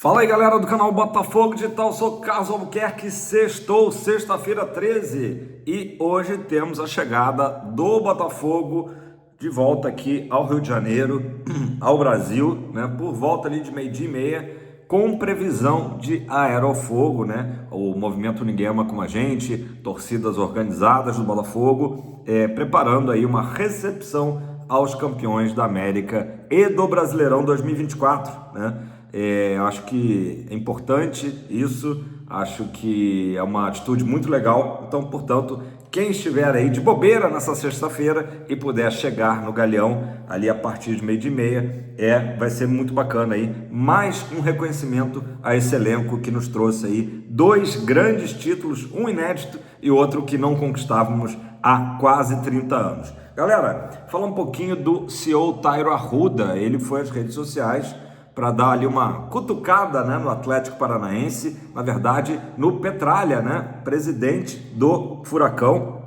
Fala aí, galera do canal Botafogo Digital, sou Carlos Albuquerque, sexta-feira 13 e hoje temos a chegada do Botafogo de volta aqui ao Rio de Janeiro, ao Brasil, né, por volta ali de meio-dia e meia, com previsão de aerofogo, né, o movimento Ninguém Ama Como a Gente, torcidas organizadas do Botafogo, preparando aí uma recepção aos campeões da América e do Brasileirão 2024, né? Eu acho que é importante isso, acho que é uma atitude muito legal. Então, portanto, quem estiver aí de bobeira nessa sexta-feira e puder chegar no Galeão ali a partir de meio-dia e meia, vai ser muito bacana aí. Mais um reconhecimento a esse elenco que nos trouxe aí dois grandes títulos, um inédito e outro que não conquistávamos há quase 30 anos. Galera, fala um pouquinho do CEO Tairo Arruda. Ele foi às redes sociais para dar ali uma cutucada, né, no Atlético Paranaense, na verdade no Petralha, né, presidente do Furacão,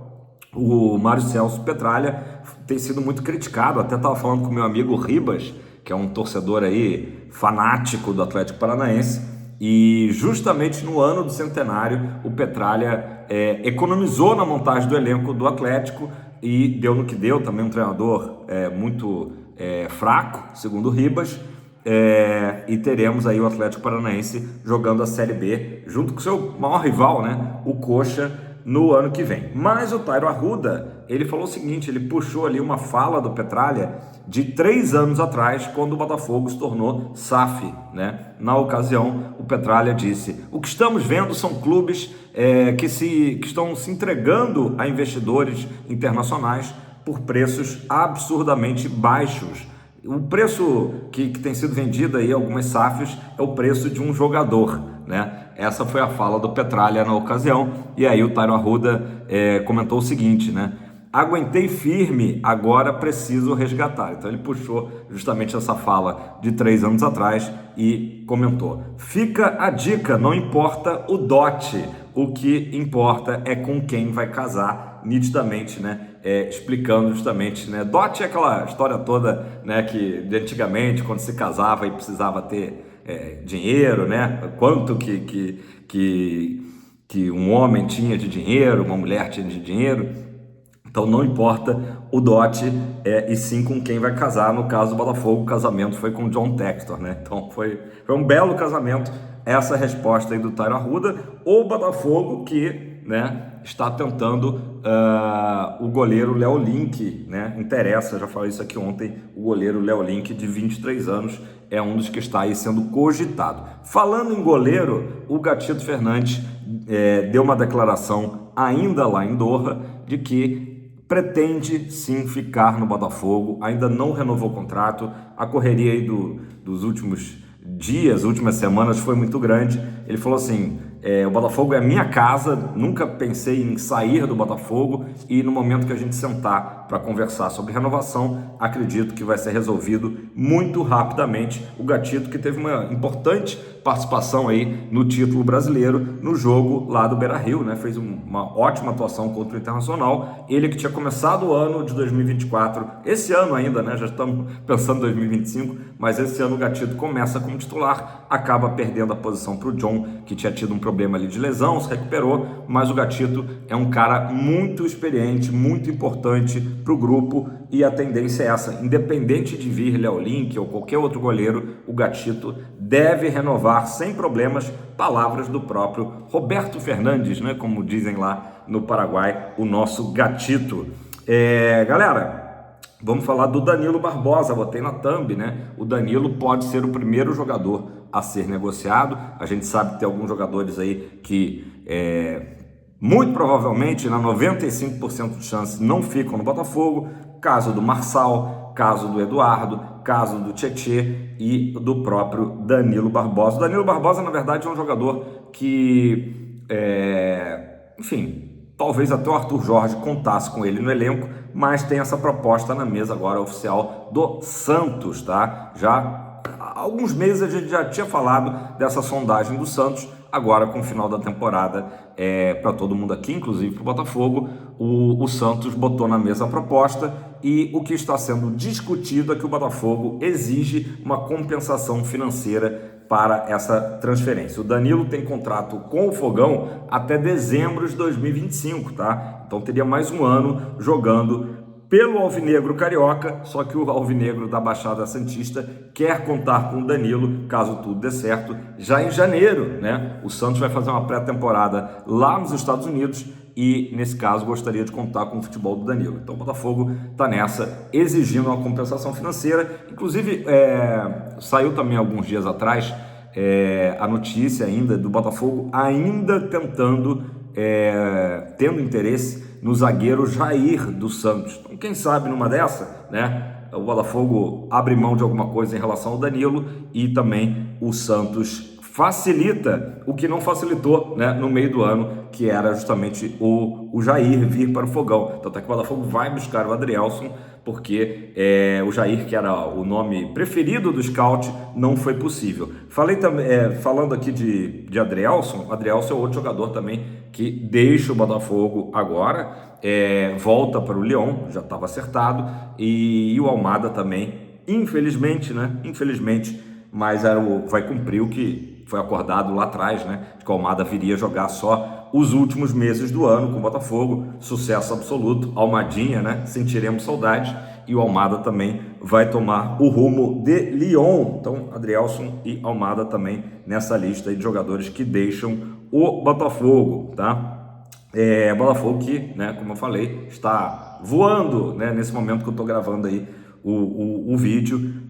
o Mário Celso Petralha, tem sido muito criticado. Até estava falando com meu amigo Ribas, que é um torcedor aí fanático do Atlético Paranaense, e justamente no ano do centenário o Petralha economizou na montagem do elenco do Atlético e deu no que deu. Também um treinador muito fraco, segundo Ribas. E teremos aí o Atlético Paranaense jogando a Série B junto com o seu maior rival, né, o Coxa, no ano que vem. Mas o Tairo Arruda, ele falou o seguinte, ele puxou ali uma fala do Petralha de 3 anos atrás, quando o Botafogo se tornou SAF, né? Na ocasião, o Petralha disse: o que estamos vendo são clubes que estão se entregando a investidores internacionais por preços absurdamente baixos. O preço que tem sido vendido aí, algumas SAFs, é o preço de um jogador, né? Essa foi a fala do Petralha na ocasião. E aí o Tairo Arruda comentou o seguinte, né? Aguentei firme, agora preciso resgatar. Então ele puxou justamente essa fala de 3 anos atrás e comentou: fica a dica, não importa o dote, o que importa é com quem vai casar, nitidamente, né? Explicando justamente, né? Dote é aquela história toda, né, que de antigamente, quando se casava e precisava ter dinheiro, né? Quanto que um homem tinha de dinheiro, uma mulher tinha de dinheiro. Então não importa o dote, e sim com quem vai casar. No caso do Botafogo, o casamento foi com o John Textor, né? Então foi um belo casamento. Essa é a resposta aí do Tairo Arruda. O Botafogo que, né, está tentando o goleiro Léo Link, né? Interessa, já falei isso aqui ontem, o goleiro Léo Link, de 23 anos, é um dos que está aí sendo cogitado. Falando em goleiro, o Gatito Fernandes deu uma declaração ainda lá em Doha de que pretende sim ficar no Botafogo, ainda não renovou o contrato. A correria aí dos últimos dias, últimas semanas foi muito grande. Ele falou assim: o Botafogo é a minha casa, nunca pensei em sair do Botafogo, e no momento que a gente sentar para conversar sobre renovação, acredito que vai ser resolvido muito rapidamente. O Gatito, que teve uma importante participação aí no título brasileiro, no jogo lá do Beira-Rio, né? Fez uma ótima atuação contra o Internacional. Ele que tinha começado o ano de 2024, esse ano ainda, né? Já estamos pensando em 2025, mas esse ano o Gatito começa como titular, acaba perdendo a posição para o John, que tinha tido um problema ali de lesão, se recuperou, mas o Gatito é um cara muito experiente, muito importante para o grupo, e a tendência é essa: independente de vir Léo Link ou qualquer outro goleiro, o Gatito deve renovar sem problemas. Palavras do próprio Roberto Fernandes, né, como dizem lá no Paraguai, o nosso Gatito. Galera, vamos falar do Danilo Barbosa. Botei na thumb, né? O Danilo pode ser o primeiro jogador a ser negociado. A gente sabe que tem alguns jogadores aí que muito provavelmente, na 95% de chance, não ficam no Botafogo. Caso do Marçal, caso do Eduardo, caso do Tietê e do próprio Danilo Barbosa. O Danilo Barbosa, na verdade, é um jogador que, enfim, talvez até o Arthur Jorge contasse com ele no elenco, mas tem essa proposta na mesa agora oficial do Santos, tá? Já há alguns meses a gente já tinha falado dessa sondagem do Santos. Agora, com o final da temporada, para todo mundo aqui, inclusive para o Botafogo, o Santos botou na mesa a proposta, e o que está sendo discutido é que o Botafogo exige uma compensação financeira para essa transferência. O Danilo tem contrato com o Fogão até dezembro de 2025, tá? Então teria mais um ano jogando pelo Alvinegro Carioca, só que o Alvinegro da Baixada Santista quer contar com o Danilo, caso tudo dê certo, já em janeiro, né? O Santos vai fazer uma pré-temporada lá nos Estados Unidos e, nesse caso, gostaria de contar com o futebol do Danilo. Então o Botafogo está nessa, exigindo uma compensação financeira. Inclusive, saiu também alguns dias atrás a notícia ainda do Botafogo ainda tendo interesse no zagueiro Jair do Santos. Então, quem sabe numa dessa, né, o Botafogo abre mão de alguma coisa em relação ao Danilo e também o Santos facilita o que não facilitou, né, no meio do ano, que era justamente o Jair vir para o Fogão. Tanto é que o Botafogo vai buscar o Adrielson, porque o Jair, que era o nome preferido do scout, não foi possível. Falei também, falando aqui de Adrielson, Adrielson é outro jogador também que deixa o Botafogo agora, volta para o Lyon, já estava acertado, e o Almada também, infelizmente, mas vai cumprir o que foi acordado lá atrás, né, de que o Almada viria jogar só os últimos meses do ano com o Botafogo, sucesso absoluto, Almadinha, né, sentiremos saudade, e o Almada também vai tomar o rumo de Lyon. Então, Adrielson e Almada também nessa lista aí de jogadores que deixam o Botafogo, tá? Botafogo que, né, como eu falei, está voando, né, nesse momento que eu estou gravando aí o vídeo,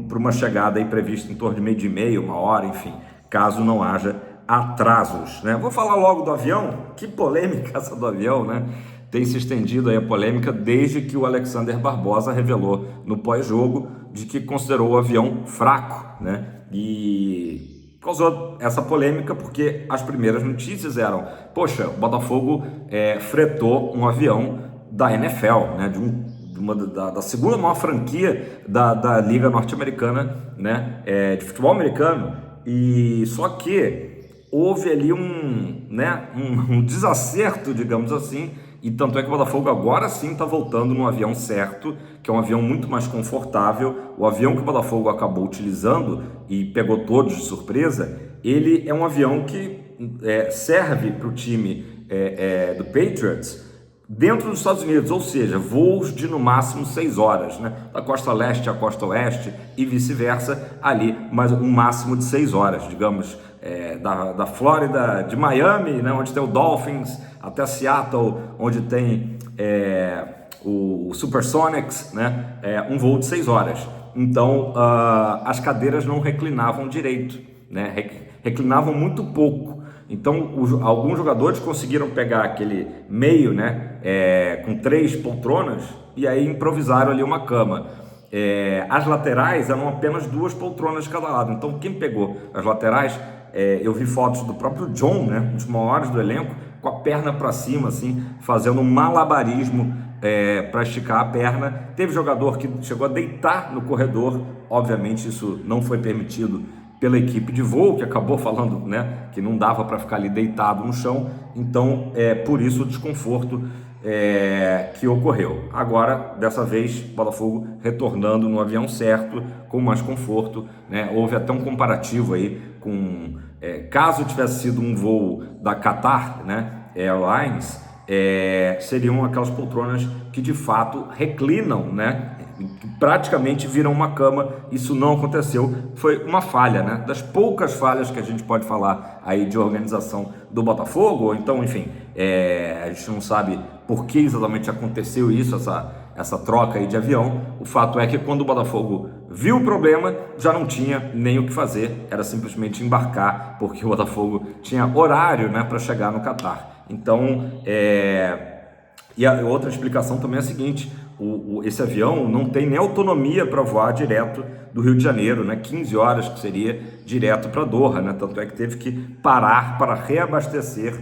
para uma chegada aí prevista em torno de meio dia e meia, uma hora, enfim, caso não haja atrasos, né? Vou falar logo do avião. Que polêmica essa do avião, né? Tem se estendido aí a polêmica desde que o Alexander Barbosa revelou no pós-jogo de que considerou o avião fraco, né? E causou essa polêmica porque as primeiras notícias eram: poxa, o Botafogo fretou um avião da NFL, né? Da segunda maior franquia da Liga Norte-Americana, né? De futebol americano. E só que houve ali um desacerto, digamos assim, e tanto é que o Botafogo agora sim está voltando no avião certo, que é um avião muito mais confortável. O avião que o Botafogo acabou utilizando e pegou todos de surpresa, ele é um avião que serve para o time do Patriots dentro dos Estados Unidos, ou seja, voos de no máximo 6 horas, né? Da costa leste à costa oeste e vice-versa, ali, mas um máximo de 6 horas, digamos, da Flórida, de Miami, né, onde tem o Dolphins, até Seattle, onde tem o Supersonics, né, um voo de 6 horas. Então, as cadeiras não reclinavam direito, né, reclinavam muito pouco. Então, alguns jogadores conseguiram pegar aquele meio, né, com 3 poltronas, e aí improvisaram ali uma cama. As laterais eram apenas 2 poltronas de cada lado. Então, quem pegou as laterais, eu vi fotos do próprio John, né, um dos maiores do elenco, com a perna para cima, assim, fazendo um malabarismo para esticar a perna. Teve jogador que chegou a deitar no corredor. Obviamente, isso não foi permitido pela equipe de voo, que acabou falando, né, que não dava para ficar ali deitado no chão. Então, por isso o desconforto que ocorreu. Agora, dessa vez, Botafogo retornando no avião certo, com mais conforto, né? Houve até um comparativo aí com, caso tivesse sido um voo da Qatar, né, Airlines, seriam aquelas poltronas que de fato reclinam, né, praticamente viram uma cama. Isso não aconteceu, foi uma falha, né, das poucas falhas que a gente pode falar aí de organização do Botafogo, ou então, enfim, a gente não sabe por que exatamente aconteceu isso, essa troca aí de avião. O fato é que quando o Botafogo viu o problema, já não tinha nem o que fazer, era simplesmente embarcar, porque o Botafogo tinha horário, né, para chegar no Catar. Então, e a outra explicação também é a seguinte: esse avião não tem nem autonomia para voar direto do Rio de Janeiro, né? 15 horas que seria direto para Doha, né? Tanto é que teve que parar para reabastecer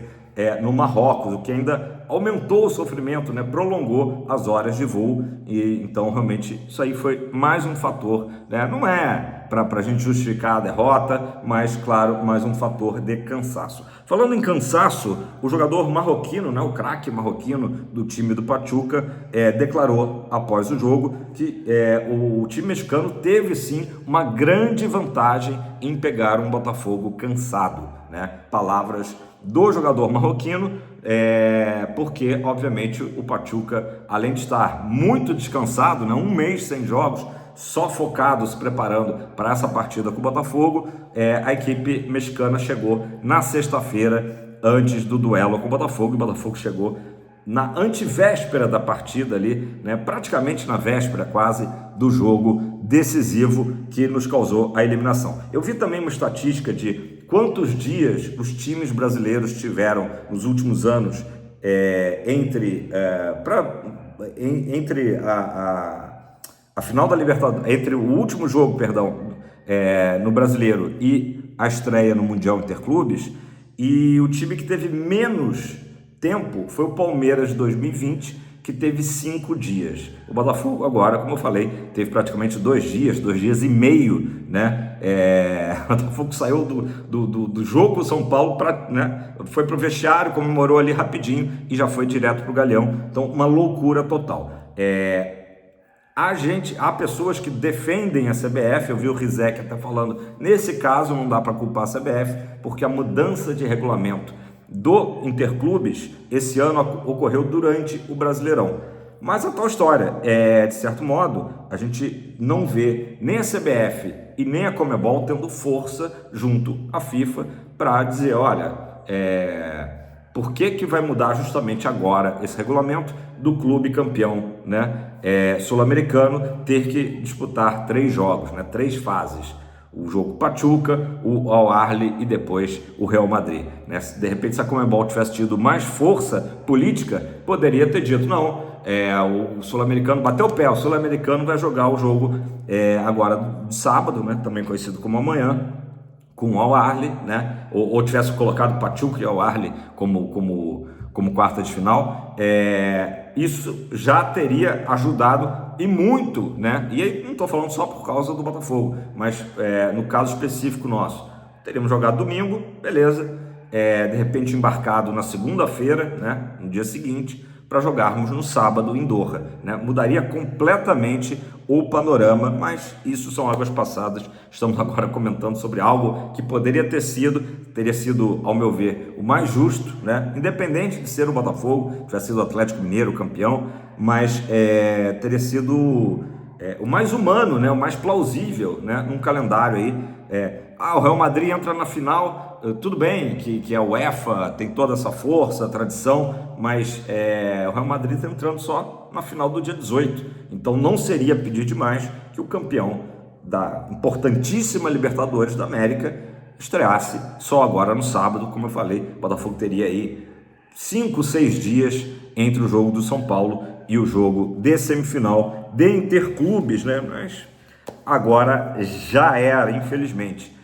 no Marrocos, o que ainda aumentou o sofrimento, né? Prolongou as horas de voo. E então realmente isso aí foi mais um fator, né? Não é para a gente justificar a derrota, mas claro, mais um fator de cansaço. Falando em cansaço, o jogador marroquino, né, o craque marroquino do time do Pachuca, declarou após o jogo que o time mexicano teve sim uma grande vantagem em pegar um Botafogo cansado, né? Palavras do jogador marroquino, porque obviamente o Pachuca, além de estar muito descansado, né, um mês sem jogos, só focado, se preparando para essa partida com o Botafogo, a equipe mexicana chegou na sexta-feira antes do duelo com o Botafogo, e o Botafogo chegou na antevéspera da partida ali, né, praticamente na véspera quase do jogo decisivo que nos causou a eliminação. Eu vi também uma estatística de quantos dias os times brasileiros tiveram nos últimos anos entre a final da Libertadores, entre o último jogo, no Brasileiro e a estreia no Mundial Interclubes, e o time que teve menos tempo foi o Palmeiras de 2020, que teve 5 dias. O Botafogo agora, como eu falei, teve praticamente 2 dias e meio, né? O Botafogo saiu do jogo com o São Paulo, né? Foi para o vestiário, comemorou ali rapidinho e já foi direto para o Galeão. Então, uma loucura total. Há pessoas que defendem a CBF, eu vi o Rizek até falando, nesse caso não dá para culpar a CBF, porque a mudança de regulamento do Interclubes esse ano ocorreu durante o Brasileirão. Mas a tal história, de certo modo, a gente não vê nem a CBF e nem a Conmebol tendo força junto à FIFA para dizer, olha, por que vai mudar justamente agora esse regulamento do clube campeão, né, sul-americano ter que disputar 3 jogos, né, 3 fases. O jogo Pachuca, o Al Ahly e depois o Real Madrid, né? De repente, se a Conmebol tivesse tido mais força política, poderia ter dito, não, o sul-americano bateu o pé, o sul-americano vai jogar o jogo agora de sábado, né, também conhecido como amanhã, com o Al Ahly, né? Ou tivesse colocado Pachuca e Al Ahly como quarta de final, isso já teria ajudado e muito, né? E aí não estou falando só por causa do Botafogo, mas no caso específico nosso, teríamos jogado domingo, beleza, de repente embarcado na segunda-feira, né, no dia seguinte, para jogarmos no sábado em Doha, né? Mudaria completamente o panorama, mas isso são águas passadas. Estamos agora comentando sobre algo que teria sido, ao meu ver, o mais justo, né? Independente de ser o Botafogo, tivesse sido o Atlético Mineiro campeão, mas teria sido o mais humano, né? O mais plausível, né? Num calendário aí. O Real Madrid entra na final, tudo bem que a UEFA tem toda essa força, tradição, mas o Real Madrid está entrando só na final do dia 18, então não seria pedir demais que o campeão da importantíssima Libertadores da América estreasse só agora no sábado. Como eu falei, o Botafogo teria aí 5, 6 dias entre o jogo do São Paulo e o jogo de semifinal de Interclubes, né? Mas agora já era, infelizmente.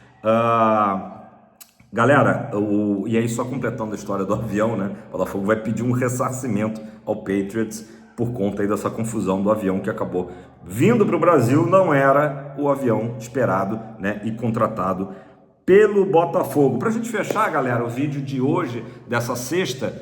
Galera, e aí só completando a história do avião, né? O Botafogo vai pedir um ressarcimento ao Patriots por conta aí dessa confusão do avião que acabou vindo para o Brasil, não era o avião esperado, né, e contratado pelo Botafogo. Para a gente fechar, galera, o vídeo de hoje, dessa sexta,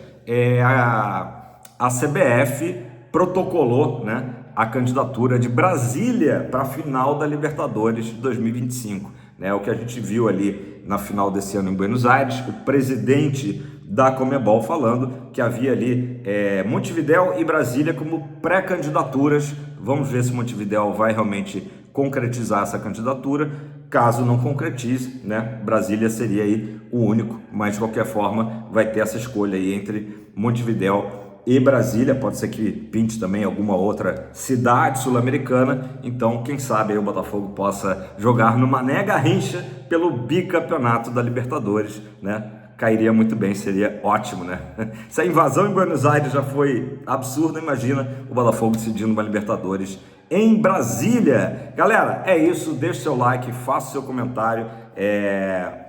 a CBF protocolou, né, a candidatura de Brasília para a final da Libertadores de 2025. O que a gente viu ali na final desse ano em Buenos Aires, o presidente da Conmebol falando que havia ali Montevidéu e Brasília como pré-candidaturas. Vamos ver se Montevidéu vai realmente concretizar essa candidatura. Caso não concretize, né, Brasília seria aí o único, mas de qualquer forma vai ter essa escolha aí entre Montevidéu e Brasília. Pode ser que pinte também alguma outra cidade sul-americana. Então, quem sabe aí o Botafogo possa jogar no Mané Garrincha pelo bicampeonato da Libertadores, né? Cairia muito bem, seria ótimo, né? Se a invasão em Buenos Aires já foi absurda, imagina o Botafogo decidindo uma Libertadores em Brasília. Galera, é isso, deixe seu like, faça seu comentário.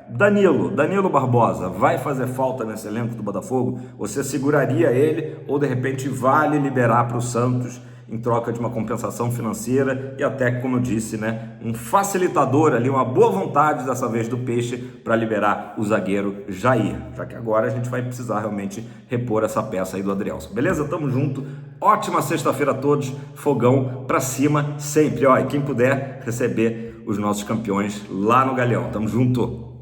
Danilo Barbosa, vai fazer falta nesse elenco do Botafogo? Você seguraria ele ou de repente vale liberar para o Santos em troca de uma compensação financeira e até, como eu disse, né, um facilitador ali, uma boa vontade dessa vez do Peixe para liberar o zagueiro Jair, já que agora a gente vai precisar realmente repor essa peça aí do Adrielson. Beleza? Tamo junto. Ótima sexta-feira a todos. Fogão pra cima sempre. Ó, e quem puder receber os nossos campeões lá no Galeão. Tamo junto.